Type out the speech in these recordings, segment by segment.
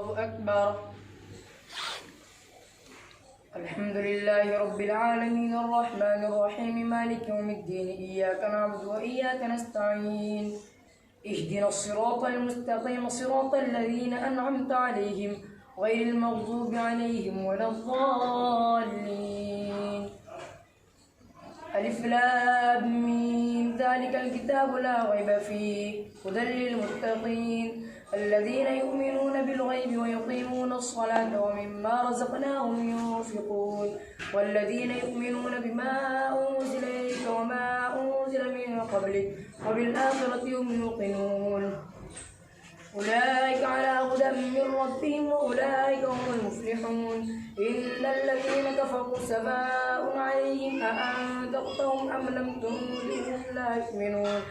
الله أكبر. الحمد لله رب العالمين الرحمن الرحيم مالك يوم الدين إياك نعبد وإياك نستعين اهدنا الصراط المستقيم صراط الذين أنعمت عليهم غير المغضوب عليهم ولا الضالين. ألف لام ميم ذلك الكتاب لا ريب فيه هدى للمتقين الذين يؤمنون بالغيب ويقيمون الصلاة ومما رزقناهم ينفقون والذين يؤمنون بما أنزل إليك وما أنزل من قبلك وبالآخرة هم يوقنون أولئك على هدى من ربهم وأولئك هم المفلحون. إن الذين كفروا سواء عليهم أأنذرتهم أم لم تنذرهم لا يؤمنون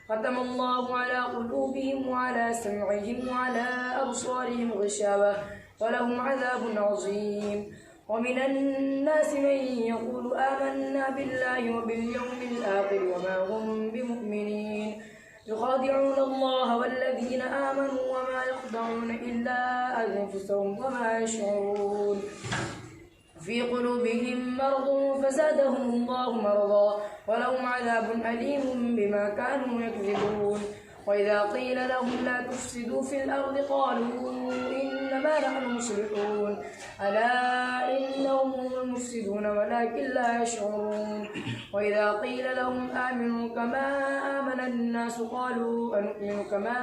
ختم الله على قلوبهم وعلى سمعهم وعلى أبصارهم غشاوة ولهم عذاب عظيم. ومن الناس من يقول آمنا بالله وباليوم الآخر وما هم بمؤمنين يخادعون الله والذين آمنوا وما يخدعون إلا أنفسهم وما يشعرون في قلوبهم مرض فزادهم الله مرضا ولهم عذاب أليم بما كانوا يكذبون. وإذا قيل لهم لا تفسدوا في الأرض قالوا إنما نحن مصلحون ألا إنهم هم المفسدون ولكن لا يشعرون. وإذا قيل لهم آمنوا كما آمن الناس قالوا أنؤمن كما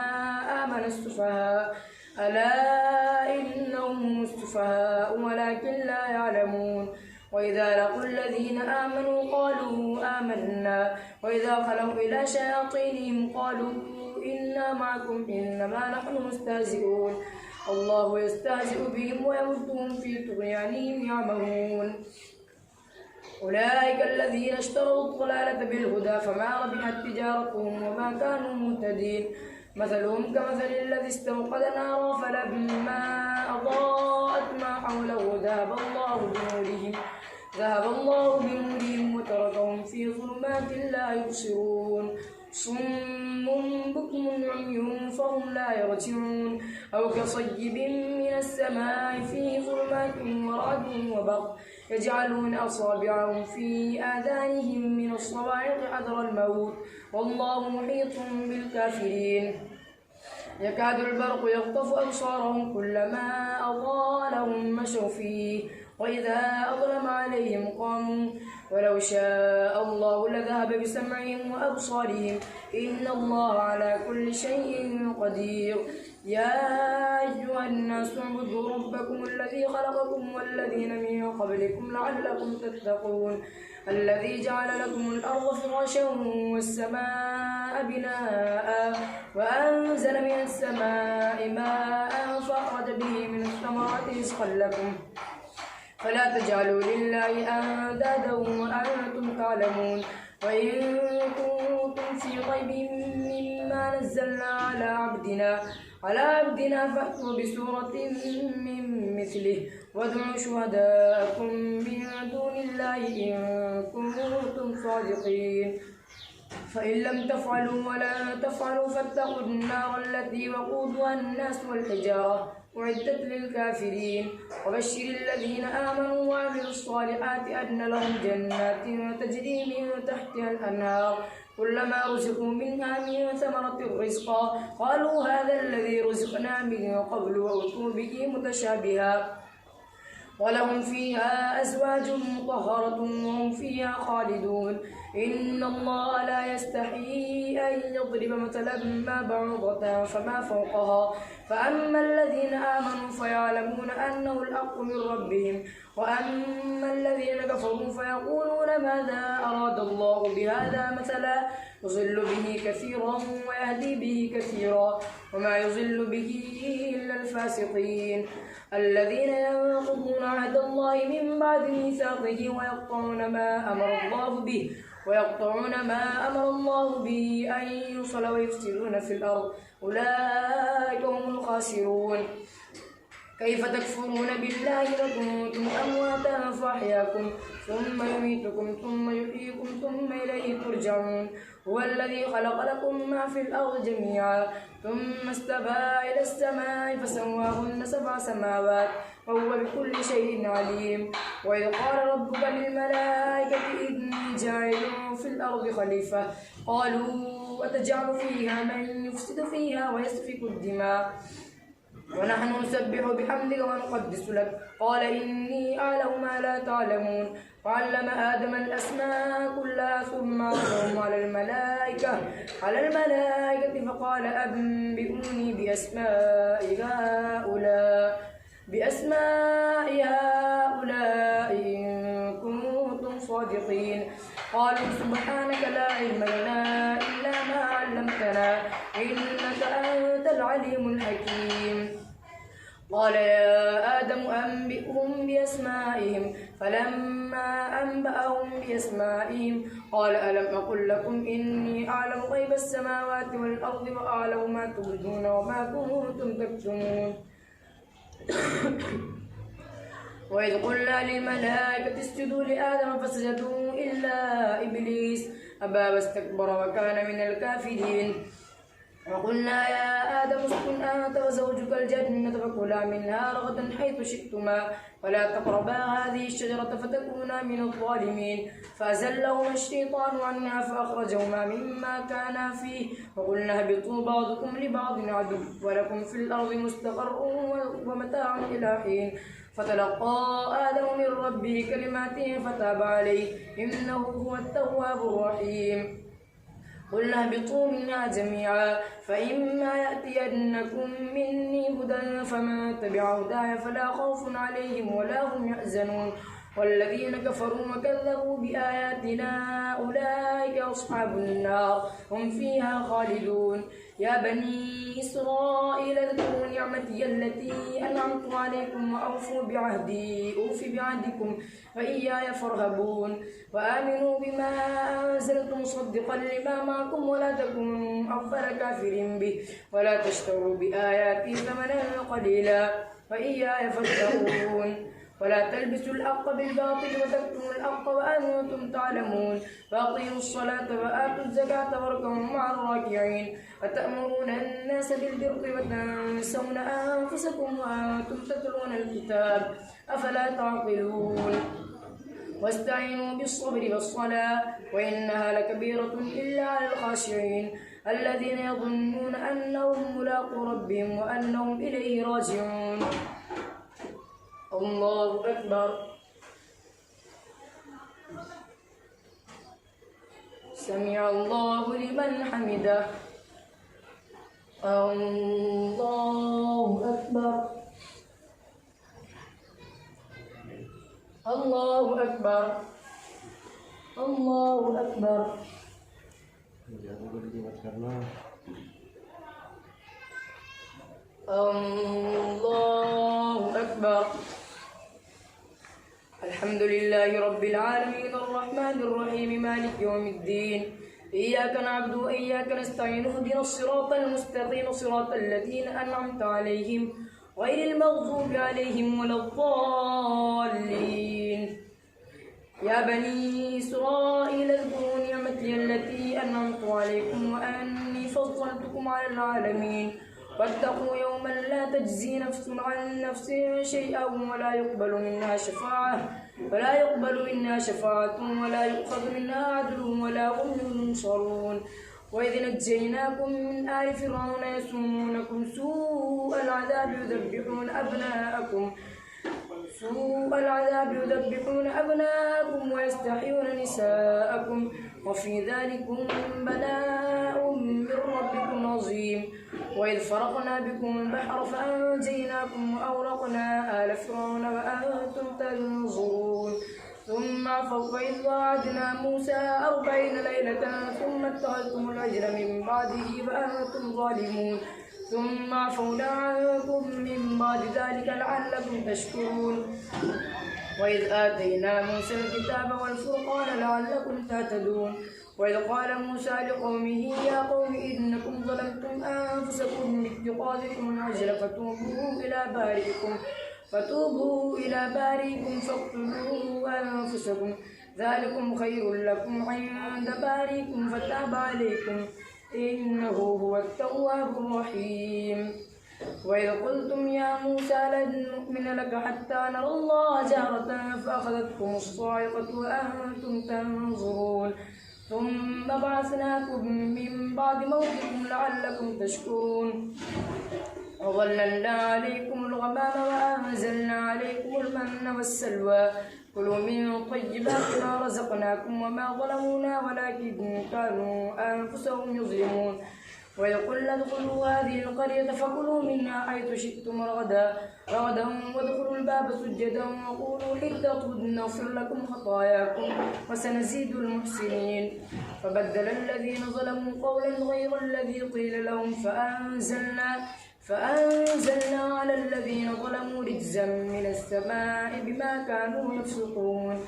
آمن السفهاء ألا إنهم هم السفهاء ولكن لا يعلمون. وإذا لقوا الذين آمنوا قالوا آمنا وإذا خلوا إلى شياطينهم قالوا إنا معكم إنما نحن مستهزئون الله يستهزئ بهم ويمدهم في طغيانهم يعمهون. أولئك الذين اشتروا الضلالة بالهدى فما ربحت تجارتهم وما كانوا مهتدين مثلهم كمثل الذي استوقد نارا فلما أضاءت ما حوله ذهب الله بنورهم وتركهم في ظلمات لا يبصرون صم بكم عمي فهم لا يرجعون أو كصيب من السماء فيه ظلمات ورعد وبرق يجعلون أصابعهم في آذانهم من الصواعق حذر الموت والله محيط بالكافرين. يكاد البرق يخطف أبصارهم كلما أضاء لهم مشوا فيه وإذا أظلم عليهم قاموا ولو شاء الله لذهب بسمعهم وأبصارهم إن الله على كل شيء قدير. يا أيها الناس اعبدوا ربكم الذي خلقكم والذين من قبلكم لعلكم تتقون الذي جعل لكم الأرض فراشا والسماء بناء وأنزل من السماء ماء فأخرج به من الثمرات رزقا لكم فلا تجعلوا لله أندادا وأنتم تعلمون. وإن كنتم في ريب مما نزلنا على عبدنا فأتوا بسورة من مثله وادعوا شهداءكم من دون الله إن كنتم صادقين فإن لم تفعلوا ولا تفعلوا فاتقوا النار التي وقودها الناس والحجارة أعدت للكافرين. وبشر الذين آمنوا وعملوا الصالحات أن لهم جنات تجري من تحتها الأنهار كلما رزقوا منها من ثمرة رزقا قالوا هذا الذي رزقنا من قبل وأتوا به متشابها ولهم فيها أزواج مطهرة وهم فيها خالدون. إن الله لا يستحيي أن يضرب مثلا ما بعوضة فما فوقها فأما الذين آمنوا فيعلمون أنه الحق من ربهم وأما الذين كفروا فيقولون ماذا أراد الله بهذا مثلا يضل به كثيرا ويهدي به كثيرا وما يضل به إلا الفاسقين الذين ينقضون عهد الله من بعد ميثاقه ويقطعون ما أمر الله به أن يوصل ويفسدون في الأرض أولئك هم الخاسرون. كيف تكفرون بالله وكنتم أمواتا فأحياكم ثم يميتكم ثم يحييكم ثم إليه ترجعون هو الذي خلق لكم ما في الأرض جميعا ثم استوى إلى السماء فسواهن 7 سماوات وهو بكل شيء عليم. وإذ قال ربك للملائكة إني جاعل في الأرض خليفة قالوا أتجعل فيها من يفسد فيها ويسفك الدماء ونحن نسبح بحمدك ونقدس لك قال إني أعلم ما لا تعلمون. وعلم آدم الأسماء كلها ثم عرضهم على الملائكة فقال أنبئوني بأسماء هؤلاء إن كنتم صادقين. قالوا سبحانك لا علم لنا إلا ما علمتنا إنك أنت العليم الحكيم. قال يا آدم أنبئهم بأسمائهم فلما أنبأهم بأسمائهم قال ألم أقل لكم إني أعلم غيب السماوات والأرض وأعلم ما تبدون وما كنتم تكتمون. وإذ قلنا للملائكة اسجدوا لآدم فسجدوا إلا إبليس أبى واستكبر وكان من الكافرين. وقلنا يا آدم اسكن أنت وزوجك الجنة فكلا منها رغدا حيث شئتما ولا تقربا هذه الشجرة فتكونا من الظالمين. فأزلهما الشيطان عنها فأخرجهما مما كانا فيه وقلنا اهبطوا بعضكم لبعض عدو ولكم في الأرض مستقر ومتاع إلى حين. فتلقى آدم من ربه كلمات فتاب عليه إنه هو التواب الرحيم. قلنا اهبطوا منها جميعا فإما يأتينكم مني هدى فمن تبع هداي فلا خوف عليهم ولا هم يحزنون. والذين كفروا وكذبوا بآياتنا أولئك أصحاب النار هم فيها خالدون. يا بني إسرائيل اذكروا نعمتي التي أنعمت عليكم وأوفوا بعهدي أوف بعهدكم وإياي فارهبون. وآمنوا بما أنزلت مصدقا لما معكم ولا تكونوا أول كافر به ولا تشتروا بآياتي ثمنا قليلا وإياي فاتقون. ولا تلبسوا الحق بالباطل وتكتموا الحق وأنتم تعلمون. وأقيموا الصلاة وآتوا الزكاة واركعوا مع الراكعين. أتأمرون الناس بالبر وتنسون أنفسكم وأنتم تتلون الكتاب أفلا تعقلون. واستعينوا بالصبر والصلاة وإنها لكبيرة إلا على الخاشعين الذين يظنون أنهم ملاقو ربهم وأنهم إليه راجعون. الله أكبر. سمع الله لمن حمده. الله أكبر. الله أكبر. الله أكبر. الله أكبر. الحمد لله رب العالمين الرحمن الرحيم مالك يوم الدين إياك نعبد وإياك نستعين اهدنا الصراط المستقيم صراط الذين أنعمت عليهم غير المغضوب عليهم ولا الضالين. يا بني إسرائيل اذكروا نعمتي التي أنعمت عليكم وأني فضلتكم على العالمين. واتقوا يوما لا تجزي نفس عن نفس شيئا ولا يقبل منها شفاعة ولا يؤخذ منها عدل ولا هم ينصرون. وإذ نجيناكم من آل فرعون يسومونكم سوء العذاب يذبحون أبناءكم ويستحيون نساءكم وفي ذلكم بلاء من ربكم عظيم. وإذ فرقنا بكم البحر فأنجيناكم وأغرقنا آل فرعون وأنتم تنظرون. ثم عفوا وإذ وعدنا موسى 40 ليلة ثم اتخذتم العجل من بعده وأنتم ظالمون. ثم عفونا عنكم من بعد ذلك لعلكم تشكرون. وإذ آتينا موسى الكتاب والفرقان لعلكم تهتدون. وإذ قال موسى لقومه يا قوم إنكم ظلمتم أنفسكم باتخاذكم العجل فتوبوا إلى بارئكم فاقتلوا أنفسكم ذلكم خير لكم عند بارئكم فتاب عليكم إنه هو التواب الرحيم. وإذ قلتم يا موسى لن نؤمن لك حتى نرى الله جهرة فأخذتكم الصاعقة وأنتم تنظرون ثم بعثناكم من بعد موتكم لعلكم تشكرون وظللنا عليكم الغمام وأنزلنا عليكم المن والسلوى كلوا من طيبات ما رزقناكم وما ظلمونا ولكن كانوا أنفسهم يظلمون. وإذ قلنا ادخلوا هذه القرية فكلوا منها حيث شئتم رغدا وادخلوا الباب سجدا وقولوا حطة نغفر لكم خطاياكم وسنزيد المحسنين. فبدل الذين ظلموا قولا غير الذي قيل لهم فأنزلنا على الذين ظلموا رجزا من السماء بما كانوا يفسقون.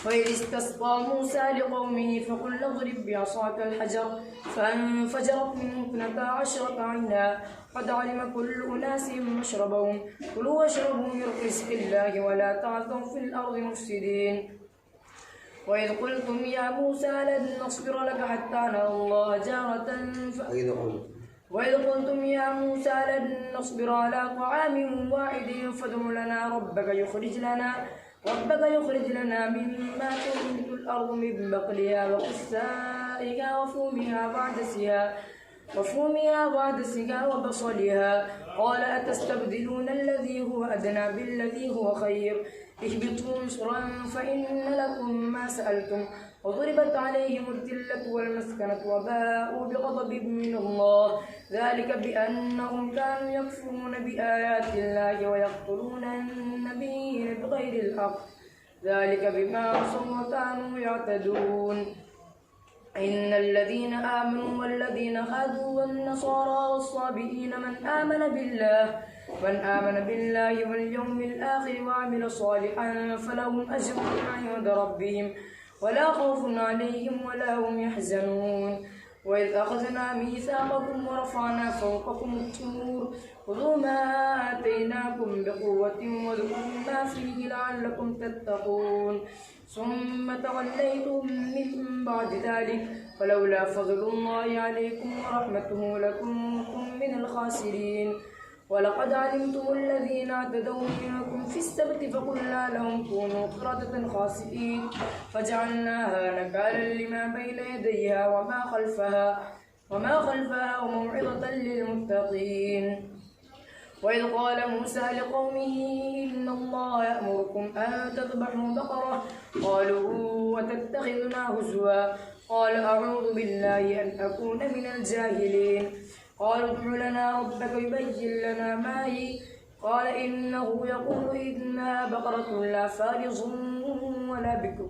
وإذ استسقى موسى لقومه فقل اضرب بعصاك الحجر فانفجرت منه 12 عينا قد علم كل أناس مشربهم كلوا واشربوا من رزق الله ولا تعثوا في الأرض مفسدين. وإذ قلتم يا موسى لن نصبر لك حتى نرى الله جهرة وإذ قلتم يا موسى لن نصبر على طعام واحد فادع لنا ربك يخرج لنا مما تنبت الأرض من بقلها وقثائها وفومها وعدسها وبصلها قال أتستبدلون الذي هو أدنى بالذي هو خير اهبطوا مصرا فإن لكم ما سألتم وضربت عليهم الذلة والمسكنة وباءوا بغضب من الله ذلك بأنهم كانوا يكفرون بآيات الله ويقتلون النبيين بغير الحق ذلك بما عصوا وكانوا يعتدون. إن الذين آمنوا والذين هادوا والنصارى والصابئين من آمن بالله واليوم الآخر وعمل صالحا فلهم أجر عند ربهم ولا خوف عليهم ولا هم يحزنون. وإذ أخذنا ميثاقكم ورفعنا فوقكم الطور خذوا ما آتيناكم بقوة واذكروا ما فيه لعلكم تتقون ثم توليتم من بعد ذلك ولولا فضل الله عليكم ورحمته لكنتم من الخاسرين. ولقد علمتم الذين اعتدوا منكم في السبت فقلنا لهم كونوا قردة خاسئين فجعلناها نكالا لما بين يديها وما خلفها وموعظة للمتقين. وإذ قال موسى لقومه إن الله يأمركم أن تذبحوا بقرة قالوا وتتخذنا هزوا قال أعوذ بالله أن أكون من الجاهلين. قالوا ادع لنا ربك يبين لنا ما هي قال إنه يقول إنها بقرة لا فارض ولا بكر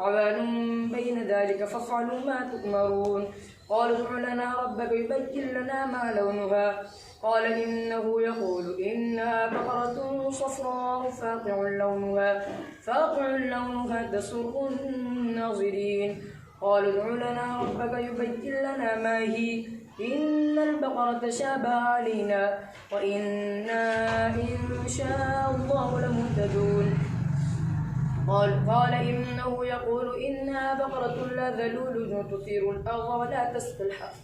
عوان بين ذلك فافعلوا ما تؤمرون. قالوا ادع لنا ربك يبين لنا ما لونها قال إنه يقول إنها بقرة صفراء فاقع لونها تسر الناظرين. قالوا ادع لنا ربك يبين لنا ما هي إن البقرة شابه علينا وإنا إن شاء الله لمهتدون. قال إنه يقول إنها بقرة لا ذلول تثير الأرض ولا تسقي الحرث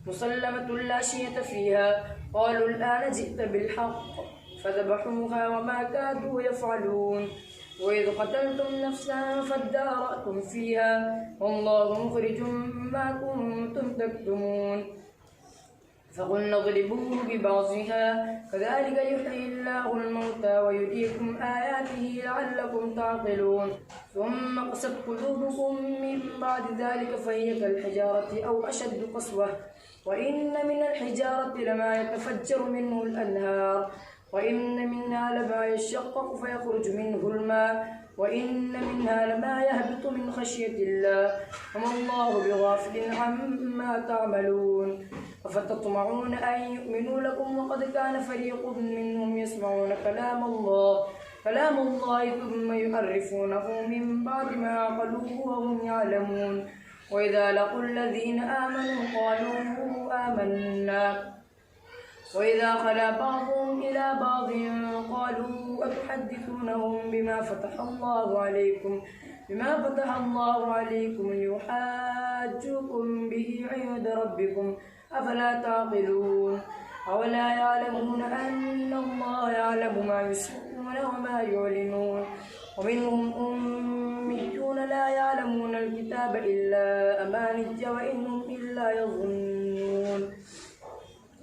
مسلمة لا شية فيها قالوا الآن جئت بالحق فذبحوها وما كادوا يفعلون. وإذ قتلتم نفسا فادارأتم فيها والله مخرج ما كنتم تكتمون. فقلنا اضربوه ببعضها كذلك يحيي الله الموتى ويريكم آياته لعلكم تعقلون. ثم قست قلوبكم من بعد ذلك فهي كالحجارة أو أشد قسوة وإن من الحجارة لما يتفجر منه الأنهار وإن منها لما يشقق فيخرج منه الماء وإن منها لما يهبط من خشية الله وما الله بغافل عما تعملون. أفتطمعون أن يؤمنوا لكم وقد كان فريق منهم يسمعون كلام الله ثم يحرفونه من بعد ما عقلوه وهم يعلمون. وإذا لقوا الذين آمنوا قالوا آمنا وإذا خلا بعضهم إلى بعض قالوا أتحدثونهم بما فتح الله عليكم ليحاجوكم به عند ربكم أفلا تعقلون أولا يعلمون أن الله يعلم ما يسرون وما يعلنون ومنهم أميون لا يعلمون الكتاب إلا أماني وإنهم إلا يظنون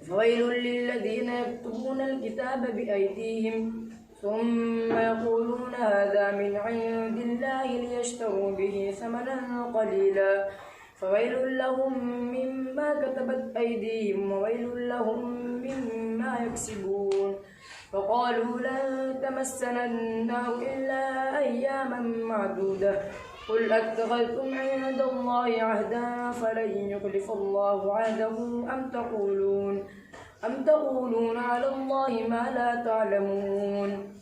فويل للذين يكتبون الكتاب بأيديهم ثم يقولون هذا من عند الله ليشتروا به ثمنا قليلا فويل لهم مما كتبت أيديهم وويل لهم مما يكسبون فقالوا لن تمسنا النار إلا أياما معدودة قل أتخذتم عند الله عهدا فلن يخلف الله عهده أم تقولون على الله ما لا تعلمون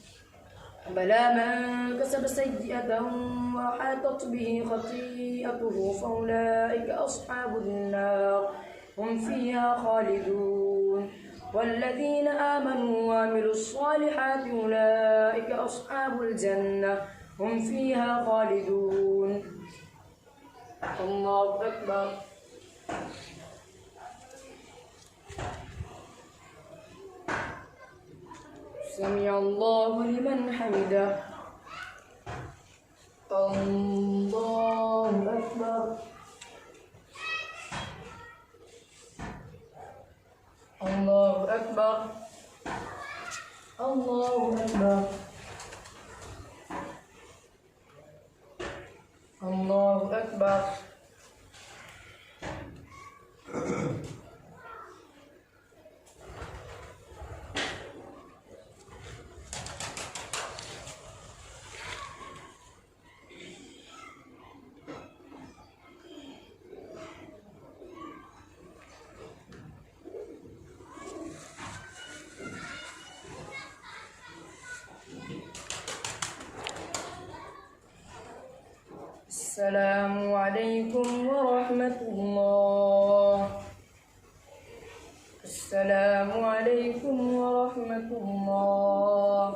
بلى من كسب سيئة وحاطت به خطيئته فأولئك أصحاب النار هم فيها خالدون والذين آمنوا وعملوا الصالحات أولئك أصحاب الجنة هم فيها خالدون الله أكبر سمع الله لمن حمده الله أكبر الله أكبر الله أكبر الله أكبر السلام عليكم ورحمة الله. السلام عليكم ورحمة الله.